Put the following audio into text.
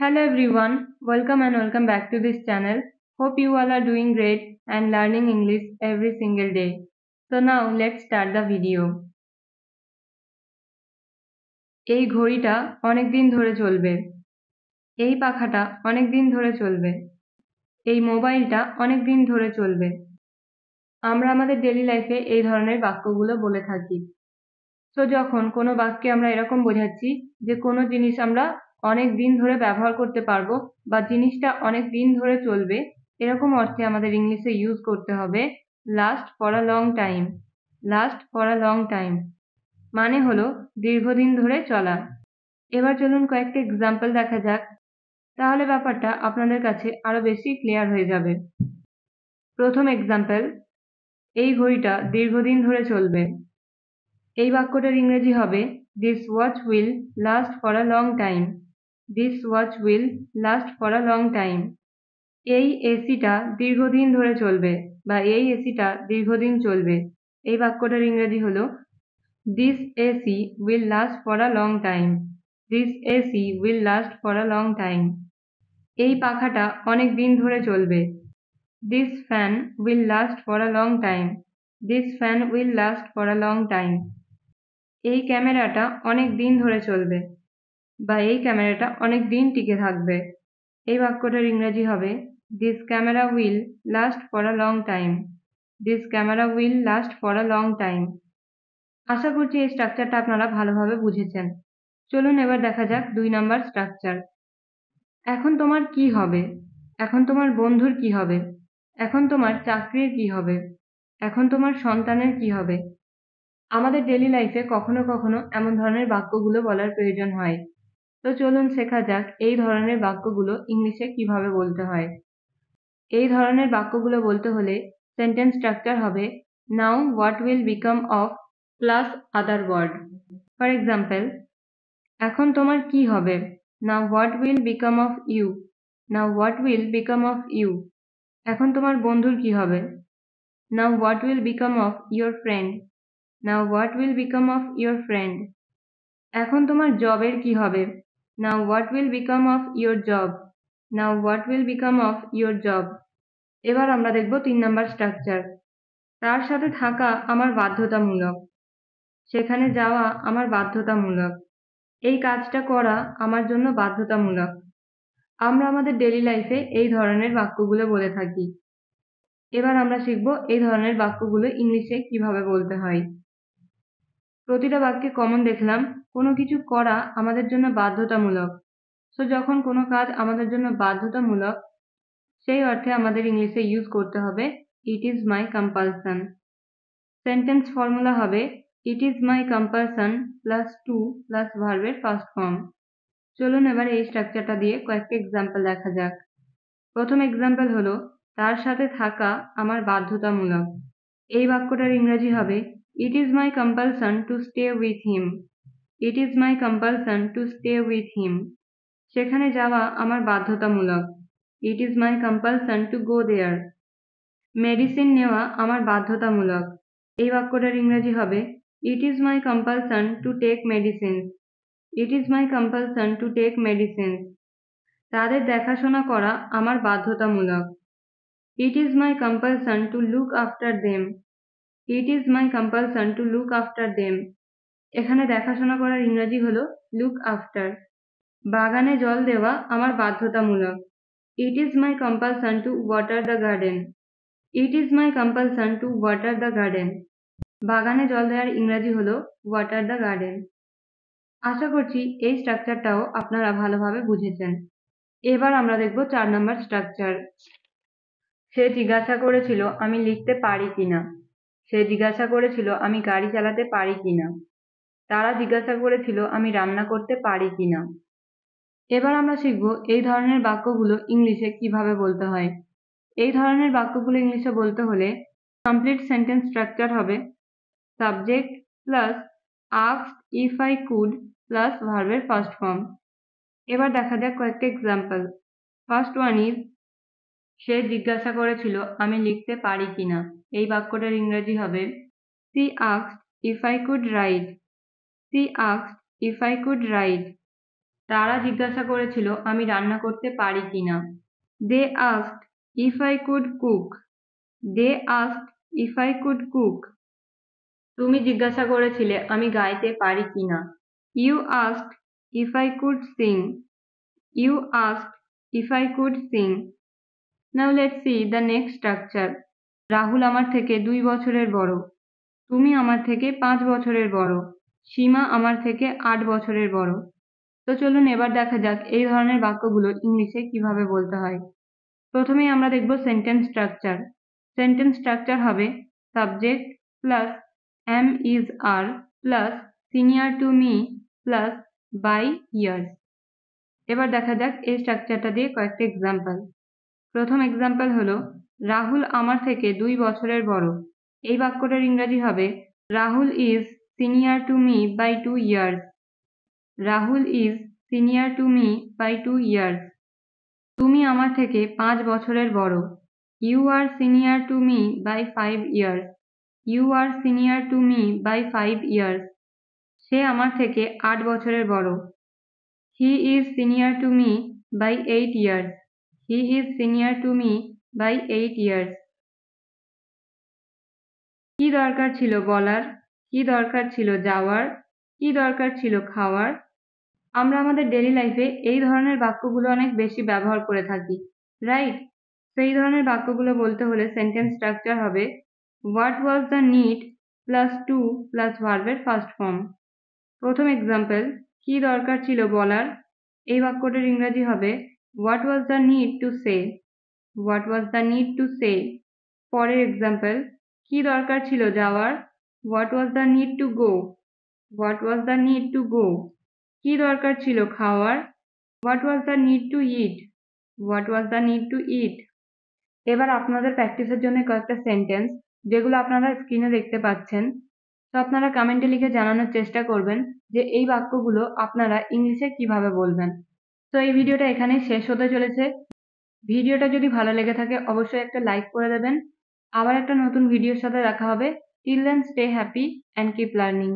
Hello everyone, welcome back to this channel. Hope you all are doing great and learning English every single day. So now let's start the video. এই ঘড়িটা অনেক দিন ধরে চলবে। এই পাখাটা অনেক দিন ধরে চলবে। এই মোবাইলটা অনেক দিন ধরে চলবে। আমরা আমাদের ডেইলি লাইফে এই ধরনের বাক্যগুলো বলে থাকি। তো যখন কোনো বাক্যে আমরা এরকম বোঝাচ্ছি যে কোনো জিনিস আমরা অনেক দিন ধরে ব্যবহার করতে পারবো বা জিনিসটা অনেক দিন ধরে চলবে, এরকম অর্থে আমাদের ইংলিশে ইউজ করতে হবে last for a long time. Last for a long time মানে হলো দীর্ঘদিন ধরে চলা। এবার চলুন কয়েকটা এক্সাম্পল দেখা যাক, তাহলে ব্যাপারটা আপনাদের কাছে আরো বেশি ক্লিয়ার হয়ে যাবে। প্রথম এক্সাম্পল, এই ঘড়িটা দীর্ঘদিন ধরে চলবে। এই বাক্যটার ইংরেজি হবে this watch will last for a long time. This watch will last for a long time. এই এসিটা দীর্ঘদিন ধরে চলবে বা এই এসিটা দীর্ঘদিন চলবে। এই বাক্যটার ইংরেজি হলো this AC will last for a long time. This AC will last for a long time. এই পাখাটা অনেক দিন ধরে চলবে। This fan will last for a long time. This fan will last for a long time. এই ক্যামেরাটা অনেক দিন ধরে চলবে বা এই ক্যামেরাটা অনেক দিন টিকে থাকবে। এই বাক্যটার ইংরেজি হবে this camera will last for a long time. This camera will last for a long time. আশা করছি এই স্ট্রাকচারটা আপনারা ভালোভাবে বুঝেছেন। চলুন এবার দেখা যাক 2 নাম্বার স্ট্রাকচার। এখন তোমার কি হবে? এখন তোমার বন্ধুর কি হবে? এখন তোমার চাকরির কি হবে? এখন তোমার সন্তানের কি হবে? আমাদের ডেইলি লাইফে কখনো কখনো এমন ধরনের বাক্যগুলো বলার প্রয়োজন হয়। তো চলুন শেখা যাক এই ধরনের বাক্যগুলো ইংলিশে কিভাবে বলতে হয়। এই ধরনের বাক্যগুলো বলতে হলে সেন্টেন্স স্ট্রাকচার হবে now what will become of plus other word. For example, এখন তোমার কি হবে? Now what will become of you. Now what will become of you. এখন তোমার বন্ধুর কি হবে? Now what will become of your friend. Now what will become of your friend. এখন তোমার জবের কি হবে? Now what will become of your job. Now what will become of your job. এবার আমরা দেখব 3 নাম্বার স্ট্রাকচার। তার সাথে থাকা আমার বাধ্যতামূলক। সেখানে যাওয়া আমার বাধ্যতামূলক। এই কাজটা করা আমার জন্য বাধ্যতামূলক। আমরা আমাদের ডেইলি লাইফে এই ধরনের বাক্যগুলো বলে থাকি। এবার আমরা শিখব এই ধরনের বাক্যগুলো ইংলিশে কিভাবে বলতে হয়। প্রতিটা বাক্যে কমন দেখলাম কোনো কিছু করা আমাদের জন্য বাধ্যতামূলক। সো যখন কোনো কাজ আমাদের জন্য বাধ্যতামূলক, সেই অর্থে আমাদের ইংলিশে ইউজ করতে হবে it is my compulsion. Sentence formula হবে it is my compulsion plus to plus ভার্বের ফার্স্ট ফর্ম। চলুন এবার এই স্ট্রাকচারটা দিয়ে কয়েকটা এক্সাম্পল দেখা যাক। প্রথম এক্সাম্পল হলো তার সাথে থাকা আমার বাধ্যতামূলক। এই বাক্যটার ইংরেজি হবে it is my compulsion to stay with him. It is my compulsion to stay with him. সেখানে যাওয়া আমার বাধ্যতামূলক। It is my compulsion to go there. Medicine নেওয়া আমার বাধ্যতামূলক। এই বাক্যটার ইংরেজি হবে it is my compulsion to take medicines. It is my compulsion to take medicines. তাদের দেখাশোনা করা আমার বাধ্যতামূলক। It is my compulsion to look after them. It is my compulsion to look after them. এখানে দেখাশোনা করার ইংরেজি হলো লুক আফটার। বাগানে জল দেওয়া আমার বাধ্যতামূলক। It is my compulsion two water the garden. It is my compulsion two water the garden. বাগানে জল দেওয়ার ইংরেজি হলো ওয়াটার দ্য গার্ডেন। আশা করছি এই স্ট্রাকচারটাও আপনারা ভালোভাবে বুঝেছেন। এবার আমরা দেখব 4 নাম্বার স্ট্রাকচার। সে জিজ্ঞাসা করেছিল আমি লিখতে পারি কিনা। সে জিজ্ঞাসা করেছিল আমি গাড়ি চালাতে পারি কিনা। তারা জিজ্ঞাসা করেছিল আমি রান্না করতে পারি কিনা। এবার আমরা শিখব এই ধরনের বাক্যগুলো ইংলিশে কিভাবে বলতে হয়। এই ধরনের বাক্যগুলো ইংলিশে বলতে হলে কমপ্লিট সেন্টেন্স স্ট্রাকচার হবে subject plus asked if I could plus ভার্বের ফার্স্ট ফর্ম। এবার দেখা যাক কয়েকটা এক্সাম্পল। ফার্স্ট ওয়ান ইজ সে জিজ্ঞাসা করেছিল আমি লিখতে পারি কিনা। এই বাক্যটার ইংরেজি হবে she asked if I could write. she asked if I could write. তারা জিজ্ঞাসা করেছিল আমি রান্না করতে পারি কিনা। They asked if I could cook. They asked if I could cook. তুমি জিজ্ঞাসা করেছিলে আমি গাইতে পারি কিনা। You asked if I could sing. You asked if I could sing. Now let's see the next structure. Rahul আমার থেকে 2 বছরের বড়। তুমি আমার থেকে 5 বছরের বড়। সীমা আমার থেকে 8 বছরের বড়। তো চলুন এবার দেখা যাক এই ধরনের বাক্যগুলো ইংলিশে কিভাবে বলতে হয়। প্রথমেই আমরা দেখব সেন্টেন্স স্ট্রাকচার। সেন্টেন্স স্ট্রাকচার হবে subject plus am is are plus senior to me plus by years. এবার দেখা যাক এই স্ট্রাকচারটা দিয়ে কয়েকটা এক্সাম্পল। প্রথম এক্সাম্পল হলো রাহুল আমার থেকে 2 বছরের বড়। এই বাক্যটার ইংরেজি হবে Rahul is senior to me by 2 years. Rahul is senior to me by 2 years. তুমি আমার থেকে 5 বছরের বড়। You are senior to me by 5 years. You are senior to me by 5 years. সে আমার থেকে 8 বছরের বড়। He is senior to me by 8 years. He is senior to me by 8 years. কি দরকার ছিল বলার, কি দরকার ছিল যাওয়ার, কি দরকার ছিল খাওয়ার। আমরা আমাদের ডেইলি লাইফে এই ধরনের বাক্যগুলো অনেক বেশি ব্যবহার করে থাকি, রাইট? সেই ধরনের বাক্যগুলো বলতে হলে সেন্টেন্স স্ট্রাকচার হবে what was the need plus to plus ভার্বের ফার্স্ট ফর্ম। প্রথম এক্সাম্পল, কি দরকার ছিল বলার। এই বাক্যটার ইংরেজি হবে what was the need to say. What was the need to say. পরের এক্সাম্পল, কি দরকার ছিল যাওয়ার। What was the need to go. What was the need to go. কি দরকার ছিল খাওয়ার। What was the need to eat. What was the need to ইট। এবার আপনাদের প্র্যাকটিসের জন্য কয়েকটা সেন্টেন্স যেগুলো আপনারা স্ক্রিনে দেখতে পাচ্ছেন। তো আপনারা কমেন্টে লিখে জানানোর চেষ্টা করবেন যে এই বাক্যগুলো আপনারা ইংলিশে কিভাবে বলবেন। তো এই ভিডিওটা এখানেই শেষ হতে চলেছে। ভিডিওটা যদি ভালো লেগে থাকে অবশ্যই একটা লাইক করে দেবেন। আবার একটা নতুন ভিডিওর সাথে দেখা হবে। Till then stay happy and keep learning.